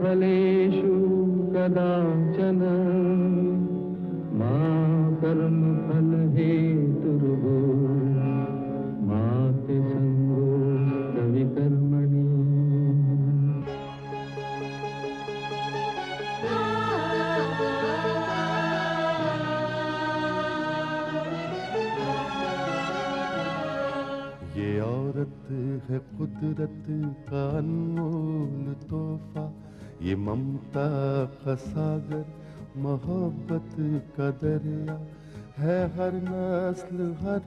फलेषु कदाचन मा कर्मफल हेतुर्भो मा ते संगोऽस्त्वविकर्मणि। ये औरत है कुदरत का अनमोल तोहफा, ये ममता का सागर मोहब्बत का दरिया है, हर नस्ल हर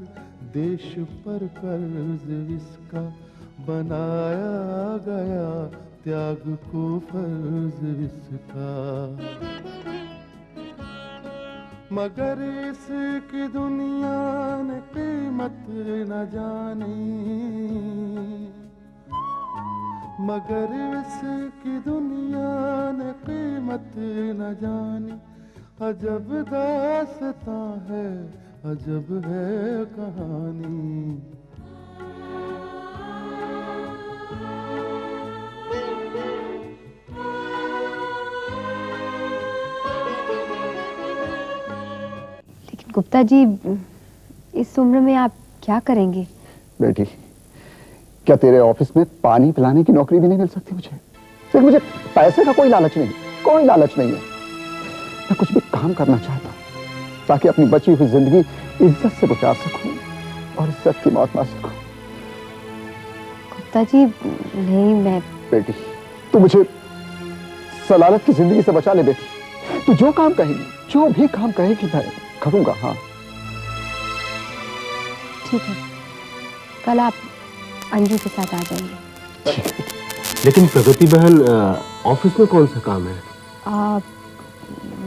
देश पर कर्ज इसका बनाया गया, त्याग को फर्ज इसका। मगर इसकी दुनिया ने कीमत न जानी, मगर इसकी दुनिया ने कीमत न जानी। अजब दास्तां है, अजब है कहानी। गुप्ता जी, इस उम्र में आप क्या करेंगे? बेटी, क्या तेरे ऑफिस में पानी पिलाने की नौकरी भी नहीं मिल सकती मुझे? सिर्फ मुझे पैसे का कोई लालच नहीं, कोई लालच नहीं है। मैं कुछ भी काम करना चाहता हूँ ताकि अपनी बची हुई जिंदगी इज्जत से गुजार सकूं और इज्जत की मौत ना सकूं। गुप्ता जी, नहीं, मैं... बेटी, तू मुझे सलालत की जिंदगी से बचा ले बेटी। तू जो काम कहेगी, जो भी काम कहेगी मैं करूंगा। हाँ ठीक है, कल आप अंजू के साथ आ जाएंगे। लेकिन प्रगति बहन, ऑफिस में कौन सा काम है?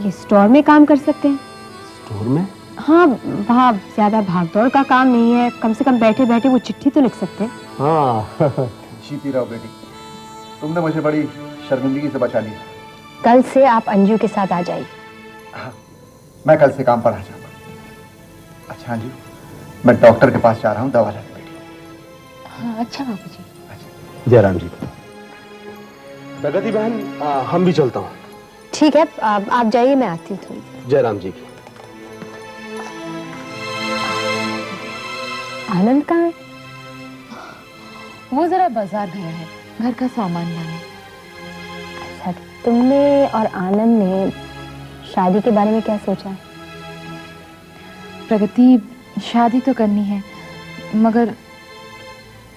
ये स्टोर में काम कर सकते हैं। स्टोर में? हाँ, वहाँ ज्यादा भागदौड़ का काम नहीं है, कम से कम बैठे बैठे वो चिट्ठी तो लिख सकते हैं। हाँ। जीती रहो बेटी, तुमने मुझे बड़ी शर्मिंदगी से बचा लिया। कल से आप अंजू के साथ आ जाइए। हाँ, मैं कल से काम पर आ जाऊंगा। अच्छा अंजू, मैं डॉक्टर के पास जा रहा हूँ दवा लेने बेटी। हाँ अच्छा बाबू जी। जयराम जी। प्रगति बहन, हम भी चलता हूँ। ठीक है, आप जाइए, मैं आती हूँ थोड़ी। जयराम जी की। आनंद कहाँ है? वो जरा बाजार गया है, घर का सामान लाने। अच्छा, तुमने और आनंद ने शादी के बारे में क्या सोचा है? प्रगति, शादी तो करनी है, मगर...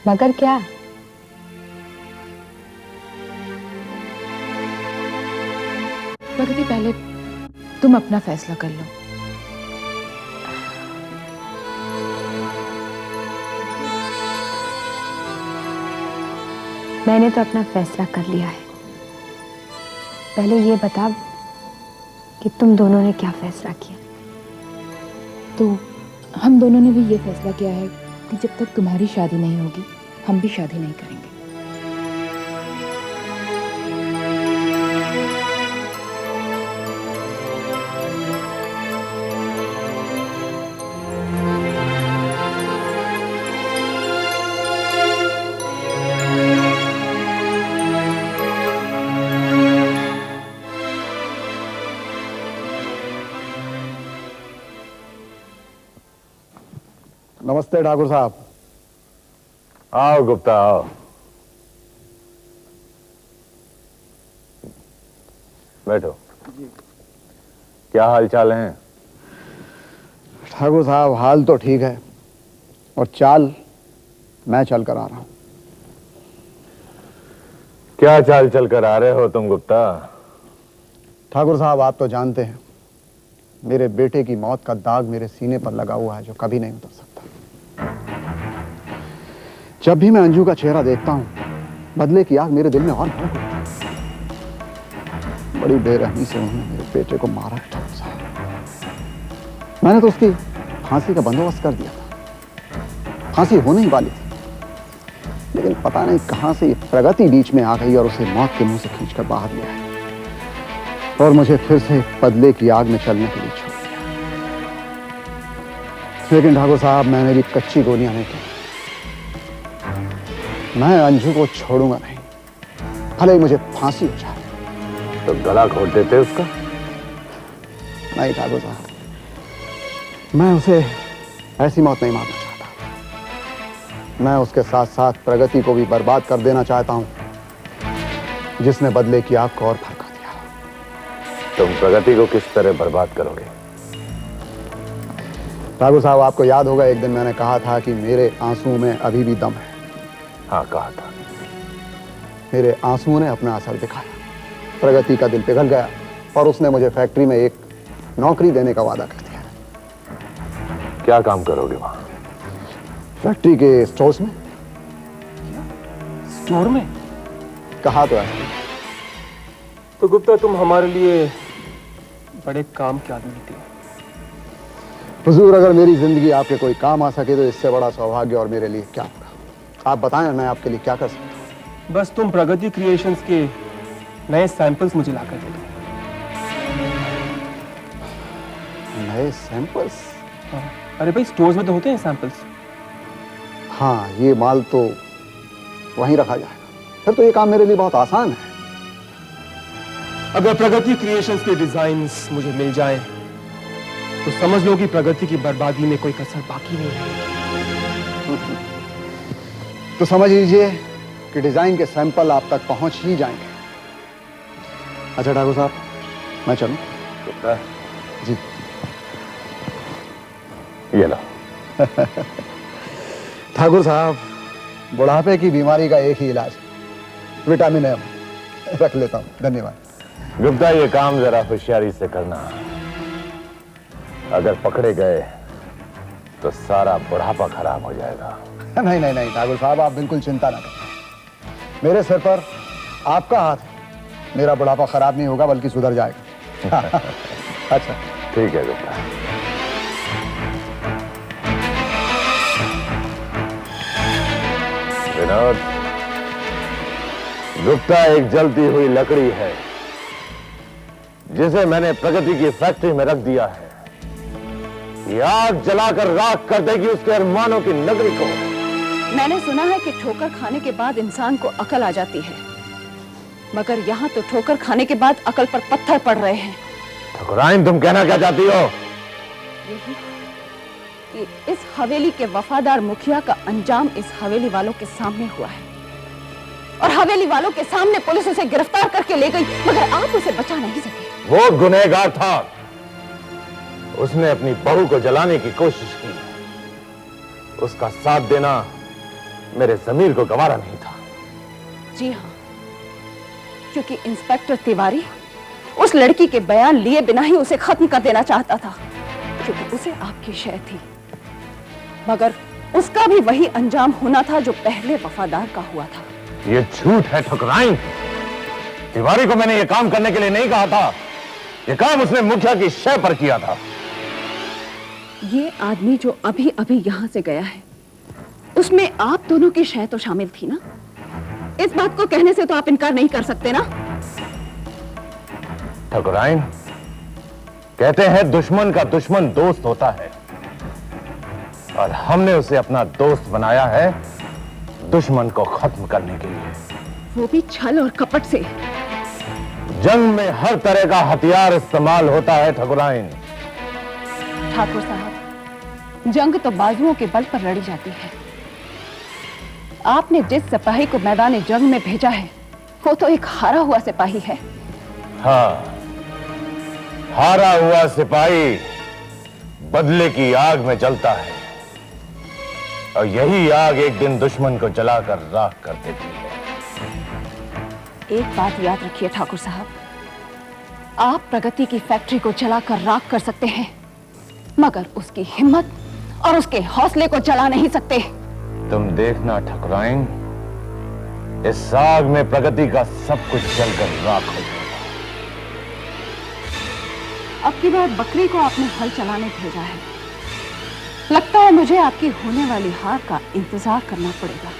मगर क्या? प्रगति, पहले तुम अपना फैसला कर लो। मैंने तो अपना फैसला कर लिया है। पहले ये बता कि तुम दोनों ने क्या फैसला किया? तो हम दोनों ने भी ये फैसला किया है कि जब तक तुम्हारी शादी नहीं होगी, हम भी शादी नहीं करेंगे। नमस्ते ठाकुर साहब। आओ गुप्ता, आओ। बैठो। क्या हाल चाल है? ठाकुर साहब, हाल तो ठीक है और चाल मैं चल कर आ रहा हूं। क्या चाल चल कर आ रहे हो तुम गुप्ता? ठाकुर साहब, आप तो जानते हैं मेरे बेटे की मौत का दाग मेरे सीने पर लगा हुआ है जो कभी नहीं उतर सकता। जब भी मैं अंजू का चेहरा देखता हूं, बदले की आग मेरे दिल में और भड़क उठती है। बड़ी बेरहमी से उन्होंने मेरे बेटे को मारा है ठाकुर साहब। मैंने तो उसकी फांसी का बंदोबस्त कर दिया था, फांसी होने ही वाली थी, लेकिन पता नहीं कहां से ये प्रगति बीच में आ गई और उसे मौत के मुंह से खींचकर बाहर ले आई और मुझे फिर से बदले की आग में चलने के लिए छोड़ दिया। लेकिन ठाकुर साहब, मैंने भी कच्ची गोलियां नहीं की। मैं अंजू को छोड़ूंगा नहीं, भले ही मुझे फांसी हो जाए। तो गला घोट देते उसका। नहीं ठाकुर साहब, मैं उसे ऐसी मौत नहीं मारना चाहता। मैं उसके साथ साथ प्रगति को भी बर्बाद कर देना चाहता हूं, जिसने बदले की आग को और भड़का दिया। तुम प्रगति को किस तरह बर्बाद करोगे? ठाकुर साहब, आपको याद होगा एक दिन मैंने कहा था कि मेरे आंसुओं में अभी भी दम है। हाँ, कहा था। मेरे आंसुओं ने अपना असर दिखाया। प्रगति का दिल पिघल गया और उसने मुझे फैक्ट्री में एक नौकरी देने का वादा कर दिया। क्या काम करोगे वहां? फैक्ट्री के स्टोर्स में। स्टोर में? कहा तो ऐसा। तो गुप्ता, तुम हमारे लिए बड़े काम के आदमी थे। हुजूर, अगर मेरी जिंदगी आपके कोई काम आ सके तो इससे बड़ा सौभाग्य और मेरे लिए क्या होगा। आप बताएं, मैं आपके लिए क्या कर सकता हूं। बस तुम प्रगति क्रिएशंस के नए सैंपल्स मुझे लाकर दे दो। नए सैंपल्स? हाँ। अरे भाई, स्टोर्स में तो होते हैं सैंपल्स। हाँ, ये माल तो वहीं रखा जाएगा। फिर तो ये काम मेरे लिए बहुत आसान है। अगर प्रगति क्रिएशंस के डिजाइन्स मुझे मिल जाएं, तो समझ लो कि प्रगति की बर्बादी में कोई कसर बाकी नहीं है। तो समझ लीजिए कि डिजाइन के सैंपल आप तक पहुंच ही जाएंगे। अच्छा ठाकुर साहब, मैं चलूं? जी। ये लो। ठाकुर साहब, बुढ़ापे की बीमारी का एक ही इलाज है, विटामिन एम। रख लेता हूं, धन्यवाद। गुप्ता, ये काम जरा होशियारी से करना। अगर पकड़े गए तो सारा बुढ़ापा खराब हो जाएगा। नहीं नहीं नहीं ठाकुर साहब, आप बिल्कुल चिंता ना करें। मेरे सिर पर आपका हाथ है। मेरा बुढ़ापा खराब नहीं होगा, बल्कि सुधर जाएगा। अच्छा, ठीक है गुप्ता। विनोद, गुप्ता एक जलती हुई लकड़ी है जिसे मैंने प्रगति की फैक्ट्री में रख दिया है। ये आग जलाकर राख कर देगी उसके अरमानों की नगरी को। मैंने सुना है कि ठोकर खाने के बाद इंसान को अकल आ जाती है, मगर यहाँ तो ठोकर खाने के बाद अकल पर पत्थर पड़ रहे हैं। ठकुराइन, तुम कहना क्या चाहती हो? यही कि इस हवेली के वफादार मुखिया का अंजाम इस हवेली वालों के सामने हुआ है, और हवेली वालों के सामने पुलिस उसे गिरफ्तार करके ले गई, मगर आप उसे बचा नहीं सके। वो गुनहगार था। उसने अपनी बहू को जलाने की कोशिश की। उसका साथ देना मेरे जमीर को गवारा नहीं था। जी हाँ, क्योंकि इंस्पेक्टर तिवारी उस लड़की के बयान लिए बिना ही उसे खत्म कर देना चाहता था, क्योंकि उसे आपकी शय थी। मगर उसका भी वही अंजाम होना था जो पहले वफादार का हुआ था। ये झूठ है ठकुराइन। तिवारी को मैंने ये काम करने के लिए नहीं कहा था। ये काम उसने मुखिया की शय पर किया था। ये आदमी जो अभी अभी यहां से गया है, उसमें आप दोनों की शय तो शामिल थी ना? इस बात को कहने से तो आप इनकार नहीं कर सकते ना? ठकुराइन, कहते हैं दुश्मन का दुश्मन दोस्त होता है, और हमने उसे अपना दोस्त बनाया है दुश्मन को खत्म करने के लिए। वो भी छल और कपट से। जंग में हर तरह का हथियार इस्तेमाल होता है ठकुराइन। ठाकुर साहब, जंग तो बाजुओं के बल पर लड़ी जाती है। आपने जिस सिपाही को मैदान जंग में भेजा है, वो तो एक हारा हुआ सिपाही है। हाँ, हारा हुआ सिपाही बदले की आग में जलता है, और यही आग एक दिन दुश्मन को जलाकर राख कर देती है। एक बात याद रखिए ठाकुर साहब, आप प्रगति की फैक्ट्री को जलाकर राख कर सकते हैं, मगर उसकी हिम्मत और उसके हौसले को जला नहीं सकते। तुम देखना ठकुराइन, इस आग में प्रगति का सब कुछ जलकर राख हो जाएगा। अब की बार बकरी को आपने हल चलाने भेजा है। लगता है मुझे आपकी होने वाली हार का इंतजार करना पड़ेगा।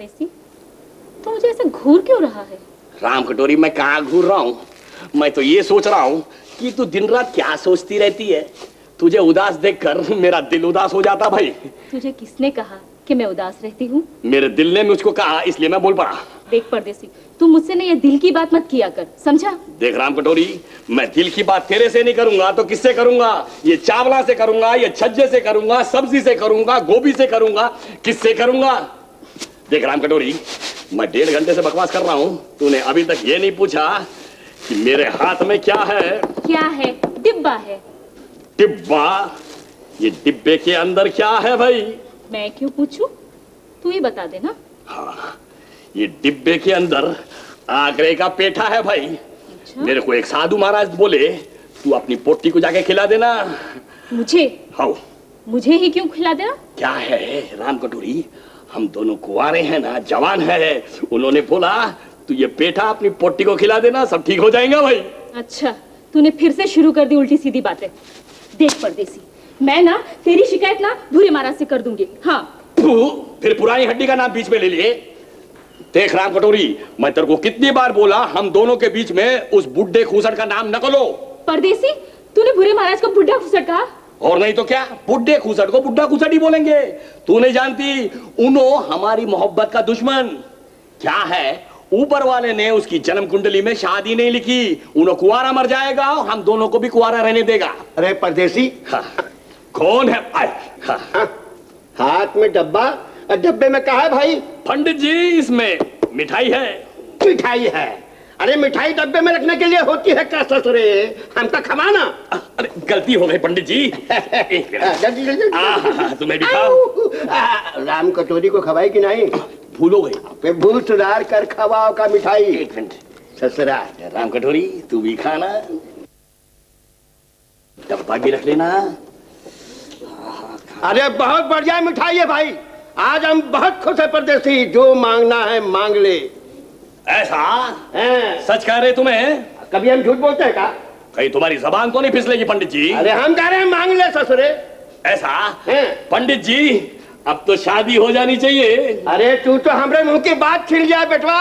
परदेसी, तो मुझे ऐसे घूर क्यों रहा है? राम कटोरी, मैं कहाँ घूर रहा हूँ? मैं तो ये सोच रहा हूँ कि तू दिन रात क्या सोचती रहती है। तुझे उदास देखकर मेरा दिल उदास हो जाता भाई। तुझे किसने कहा कि मैं उदास रहती हूँ? मेरे दिल ने मुझको कहा, इसलिए मैं बोल पड़ा। देख परदेसी, तू मुझसे ना ये दिल की बात मत किया कर, समझा? देख राम कटोरी, मैं दिल की बात तेरे से नहीं करूंगा तो किससे करूंगा? ये चावला से करूंगा, ये छज्जे से करूंगा, सब्जी से करूंगा, गोभी से करूंगा, किससे करूंगा? देख राम कटोरी, मैं 1.5 घंटे से बकवास कर रहा हूँ, तूने अभी तक ये नहीं पूछा कि मेरे हाथ में क्या है। क्या है? डिब्बा है। डिब्बा? ये डिब्बे के अंदर क्या है भाई? मैं क्यों पूछूं? तू ही बता दे ना। हाँ, ये डिब्बे के अंदर आगरे का पेठा है भाई। अच्छा? मेरे को एक साधु महाराज बोले, तू अपनी पोटी को जाके खिला देना। मुझे? हाँ। मुझे ही क्यों खिला देना? क्या है राम कटोरी, हम दोनों कुंवारे हैं ना, जवान है। उन्होंने बोला तू ये पेठा अपनी पोटी को खिला देना, सब ठीक हो जाएगा भाई। अच्छा, तूने फिर से शुरू कर दी उल्टी सीधी बातें। देख परदेसी, मैं ना तेरी शिकायत ना भूरे महाराज से कर दूंगी। हाँ। फिर पुरानी हड्डी का नाम बीच में ले लिए। देख राम कटोरी, मैं तेरे को कितनी बार बोला, हम दोनों के बीच में उस बुड्ढे खूसट का नाम न लो। परदेसी, तूने भूरे महाराज को बुड्ढा खूसट कहा? और नहीं तो क्या, बुड्ढे खूसट को बुड्ढा खूसट ही बोलेंगे। तू नहीं जानती, उन्हों हमारी मोहब्बत का दुश्मन। क्या है, ऊपर वाले ने उसकी जन्म कुंडली में शादी नहीं लिखी। उन्हों कुंवारा मर जाएगा, हम दोनों को भी कुंवारा रहने देगा। अरे परदेसी, हाँ। कौन है? हाँ। हाथ में डब्बा, डब्बे में क्या है भाई? पंडित जी, इसमें मिठाई है। मिठाई है? अरे मिठाई डब्बे में रखने के लिए होती है क्या ससुरे? हमका खमाना। अरे गलती हो गई पंडित जी। जल्दी जल्दी तुम्हें भी खाओ। राम कटोरी को खवाई कि नहीं? भूल हो गई। फिर भूल सुधार कर खवाओ का मिठाई। एक मिनट। ससुरा राम कटोरी, तू भी खाना, डब्बा भी रख लेना। अरे बहुत बढ़िया मिठाई है भाई, आज हम बहुत खुश है परदेसी। जो मांगना है मांग ले। ऐसा है? सच कह रहे तुम्हें? कभी हम झूठ बोलते हैं क्या? कहीं तुम्हारी जबान तो नहीं फिसलेगी पंडित जी? अरे हम कह रहे हैं मांग ले ससुरे। ऐसा है? पंडित जी, अब तो शादी हो जानी चाहिए। अरे तू तो हमारे मुंह की बात छिड़ जाए बेटवा।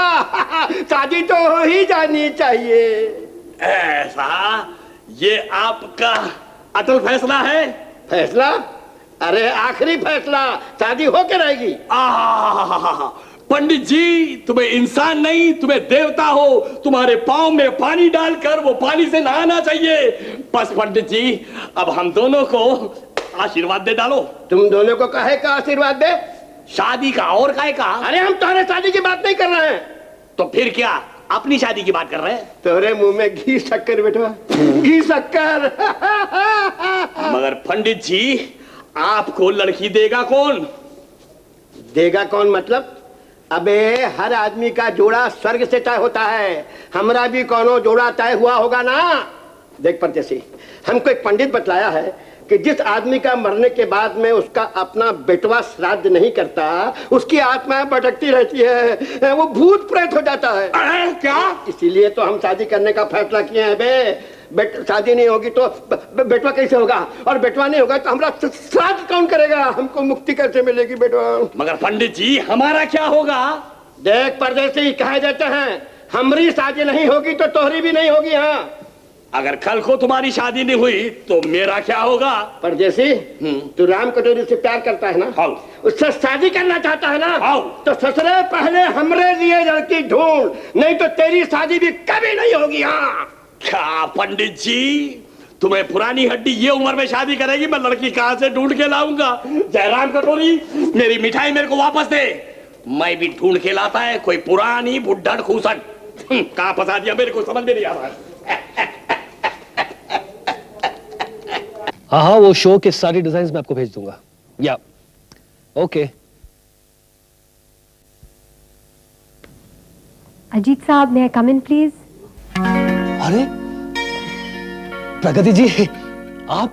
शादी तो हो ही जानी चाहिए। ऐसा? ये आपका अटल फैसला है? फैसला? अरे आखिरी फैसला, शादी होके रहेगी। पंडित जी, तुम्हें इंसान नहीं, तुम्हें देवता हो। तुम्हारे पांव में पानी डालकर वो पानी से नहाना चाहिए। बस पंडित जी, अब हम दोनों को आशीर्वाद दे डालो। तुम दोनों को काहे का आशीर्वाद दे? शादी का। और काहे का? अरे हम तुम्हारे शादी की बात नहीं कर रहे हैं। तो फिर क्या, अपनी शादी की बात कर रहे हैं? तोरे मुंह में घी शक्कर बेटवा, घी शक्कर। मगर पंडित जी, आपको लड़की देगा कौन? देगा कौन मतलब? अबे हर आदमी का जोड़ा स्वर्ग से तय होता है, हमरा भी कोनो जोड़ा तय हुआ होगा ना। देख परदेसी, हमको एक पंडित बतलाया है कि जिस आदमी का मरने के बाद में उसका अपना बेटवा श्राद्ध नहीं करता, उसकी आत्मा भटकती रहती है, वो भूत प्रेत हो जाता है। क्या? इसीलिए तो हम शादी करने का फैसला किए हैं बे। शादी नहीं होगी तो बेटवा कैसे होगा, और बेटवा नहीं होगा तो हमारा श्राद्ध कौन करेगा? हमको मुक्ति कैसे मिलेगी बेटवा? मगर पंडित जी, हमारा क्या होगा? देख परदेसी, कहे जाते हैं हमारी शादी नहीं होगी तो तोहरी भी नहीं होगी। हाँ, अगर कल को तुम्हारी शादी नहीं हुई तो मेरा क्या होगा? परदेसी, तू राम कटोरी से प्यार करता है ना? हाँ। उससे शादी करना चाहता है ना? हाँ। तो ससुरे पहले हमरे लिए लड़की ढूंढ, नहीं तो तेरी शादी भी कभी नहीं होगी। हाँ। क्या पंडित जी, तुम्हें पुरानी हड्डी ये उम्र में शादी करेगी? मैं लड़की कहां से ढूंढ के लाऊंगा? जयराम कटोरी, मेरी मिठाई मेरे को वापस दे। मैं भी ढूंढ के लाता है कोई पुरानी बुड्ढड़ खूसट। कहां फंसा दिया मेरे को समझ में नहीं आ रहा। हाँ, वो शो के सारी डिजाइन्स मैं आपको भेज दूंगा। या ओके। अजीत साहब, may I come in please? अरे प्रगति जी, आप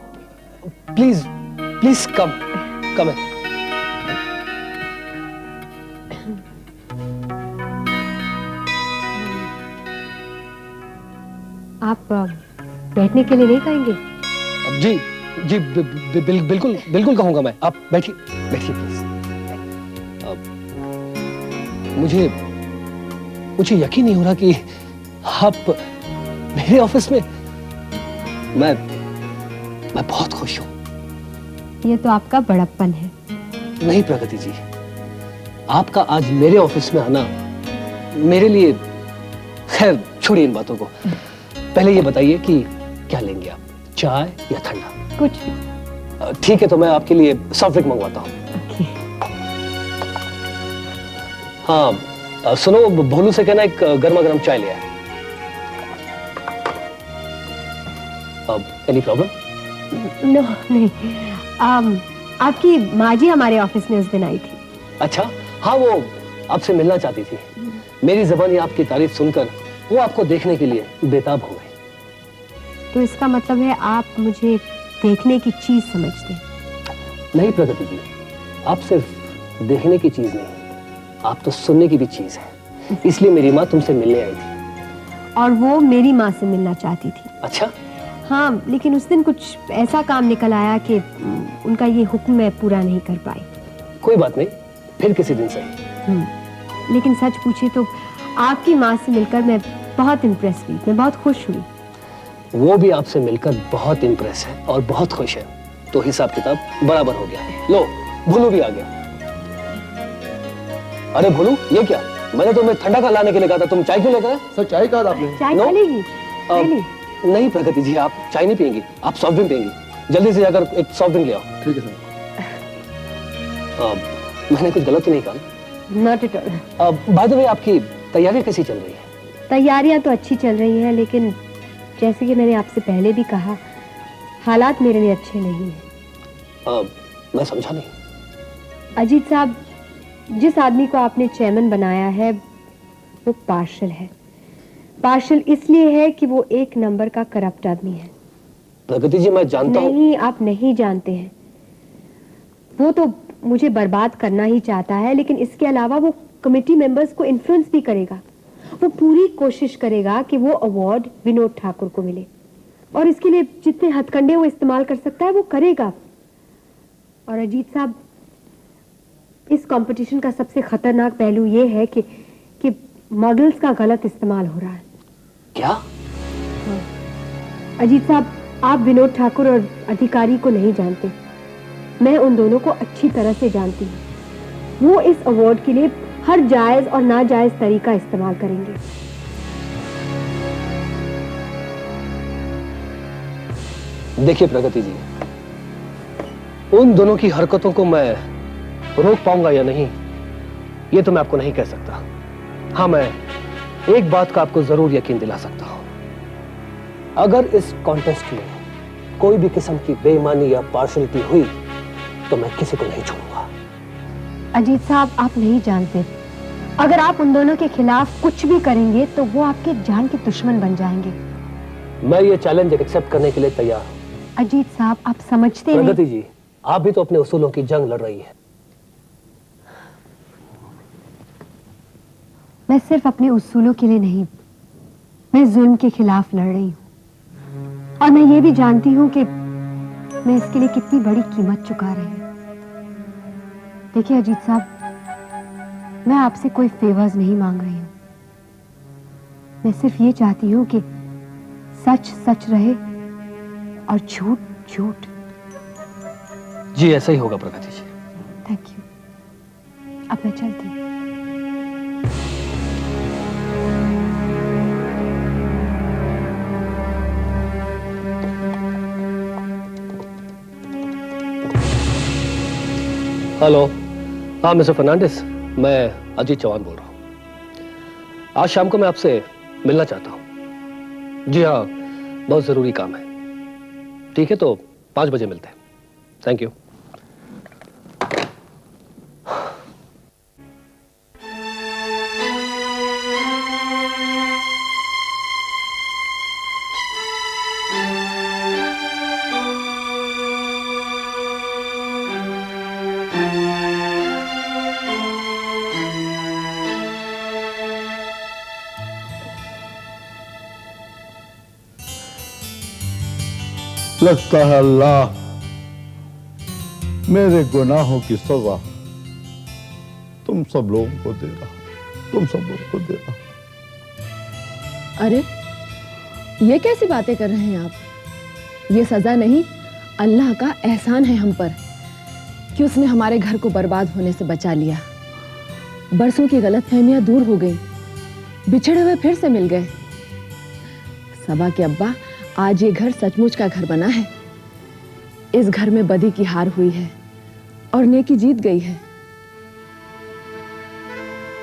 प्लीज प्लीज कम इन। आप बैठने के लिए नहीं कहेंगे? जी जी, बिल्कुल बिल्कुल कहूंगा मैं। आप बैठिए बैठिए प्लीज। मुझे यकीन नहीं हो रहा कि आप मेरे ऑफिस में। मैं बहुत खुश हूं। ये तो आपका बड़प्पन है। नहीं प्रगति जी, आपका आज मेरे ऑफिस में आना मेरे लिए, खैर छोड़िए इन बातों को। पहले ये बताइए कि क्या लेंगे आप, चाय या ठंडा? कुछ भी। ठीक है, तो मैं आपके लिए सॉफ्ट ड्रिंक मंगवाता हूँ। हाँ सुनो, भोलू से कहना एक गर्मा गर्म चाय ले आए। Any problem? नो नहीं। आपकी माँ जी हमारे ऑफिस में उस दिन आई थी। अच्छा, हाँ वो आपसे मिलना चाहती थी। मेरी ज़बानी आपकी तारीफ सुनकर वो आपको देखने के लिए बेताब हो गई। तो इसका मतलब है आप मुझे देखने की चीज समझते? नहीं प्रगति जी, आप सिर्फ देखने की चीज नहीं, आप तो सुनने की भी चीज है। इसलिए मेरी माँ तुमसे मिलने आई थी। और वो मेरी माँ से मिलना चाहती थी। अच्छा? हाँ, लेकिन उस दिन कुछ ऐसा काम निकल आया कि उनका ये हुक्म मैं पूरा नहीं कर पाई। कोई बात नहीं, फिर किसी दिन सही। लेकिन सच पूछे तो आपकी माँ से मिलकर मैं बहुत इम्प्रेस हुई, मैं बहुत खुश हुई। वो भी आपसे मिलकर बहुत इम्प्रेस है और बहुत खुश है, तो हिसाब किताब बराबर हो गया। लो, भोलू भी आ गया। अरे भोलू, ये क्या? मैंने तुम्हें ठंडा का लाने के लिए कहा था, तुम चाय क्यों लेकर आए? सर चाय कहा था आपने? चाय चलेगी? नहीं प्रगति जी, आप चाय नहीं पियेंगी, आप सॉफ्ट ड्रिंक पियेंगी। जल्दी से जाकर एक सॉफ्ट ड्रिंक ले आओ। ठीक है सर। मैंने कुछ गलत तो नहीं कहा? Not at all. By the way, आपकी तैयारियां कैसी चल रही है? तैयारियां तो अच्छी चल रही हैं, लेकिन जैसे कि मैंने आपसे पहले भी कहा, हालात मेरे लिए अच्छे नहीं हैं। मैं समझा नहीं। अजीत साहब, जिस आदमी को आपने चेयरमैन बनाया है वो पार्शल है। पार्शल इसलिए है कि वो एक नंबर का करप्ट आदमी है। प्रगति जी, मैं जानता हूं। नहीं, आप नहीं जानते हैं। वो तो मुझे बर्बाद करना ही चाहता है, लेकिन इसके अलावा वो कमेटी मेंबर्स को इन्फ्लुएंस भी करेगा। वो पूरी कोशिश करेगा कि वो अवार्ड विनोद ठाकुर को मिले, और इसके लिए जितने हथकंडे वो इस्तेमाल कर सकता है वो करेगा। और अजीत साहब, इस कंपटीशन का सबसे खतरनाक पहलू ये है कि मॉडल्स का गलत इस्तेमाल हो रहा है। क्या? हाँ। अजीत साहब, आप विनोद ठाकुर और अधिकारी को नहीं जानते। मैं उन दोनों को अच्छी तरह से जानती हूँ। वो इस अवार्ड के लिए हर जायज और नाजायज तरीका इस्तेमाल करेंगे। देखिए प्रगति जी, उन दोनों की हरकतों को मैं रोक पाऊंगा या नहीं, ये तो मैं आपको नहीं कह सकता। हाँ, मैं एक बात का आपको जरूर यकीन दिला सकता हूं। अगर इस कॉन्टेस्ट में कोई भी किस्म की बेईमानी या पार्शलिटी हुई तो मैं किसी को नहीं छोड़ूंगा। अजीत साहब, आप नहीं जानते, अगर आप उन दोनों के खिलाफ कुछ भी करेंगे तो वो आपके जान के दुश्मन बन जाएंगे। मैं ये चैलेंज एक्सेप्ट करने के लिए तैयार हूं। अजीत साहब, आप समझते नहीं। प्रगति जी, आप भी तो अपने उसूलों की जंग लड़ रही है। मैं सिर्फ अपने उसूलों के लिए नहीं, मैं जुल्म के खिलाफ लड़ रही हूं, और मैं ये भी जानती हूं कि मैं इसके लिए कितनी बड़ी कीमत चुका रही हूं। देखिए अजीत साहब, मैं आपसे कोई फेवर्स नहीं मांग रही हूं। मैं सिर्फ ये चाहती हूं कि सच सच रहे और झूठ झूठ। जी, ऐसा ही होगा प्रगति जी। Thank you. अब मैं चलती हूँ। हेलो। हाँ मिस्टर फर्नांडिस, मैं अजीत चौहान बोल रहा हूँ। आज शाम को मैं आपसे मिलना चाहता हूँ। जी हाँ, बहुत जरूरी काम है। ठीक है, तो 5 बजे मिलते हैं। Thank you. लगता है अल्लाह मेरे गुनाहों की सजा तुम सब लोगों को दे रहा। तुम सब लोगों को देना। अरे ये कैसी बातें कर रहे हैं आप? ये सजा नहीं, अल्लाह का एहसान है हम पर कि उसने हमारे घर को बर्बाद होने से बचा लिया। बरसों की गलतफहमियां दूर हो गई, बिछड़े हुए फिर से मिल गए। सबा के अब्बा, आज ये घर सचमुच का घर बना है। इस घर में बदी की हार हुई है और नेकी जीत गई है।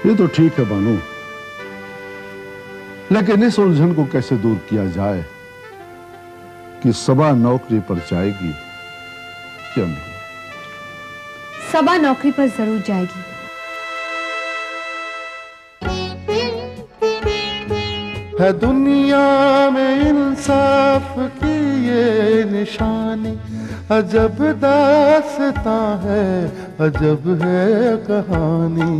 ये तो ठीक है बानू, लेकिन इस उलझन को कैसे दूर किया जाए कि सबा नौकरी पर जाएगी या नहीं? सबा नौकरी पर जरूर जाएगी। है दुनिया में इंसाफ की ये निशानी, अजब दास्तां है, अजब है कहानी।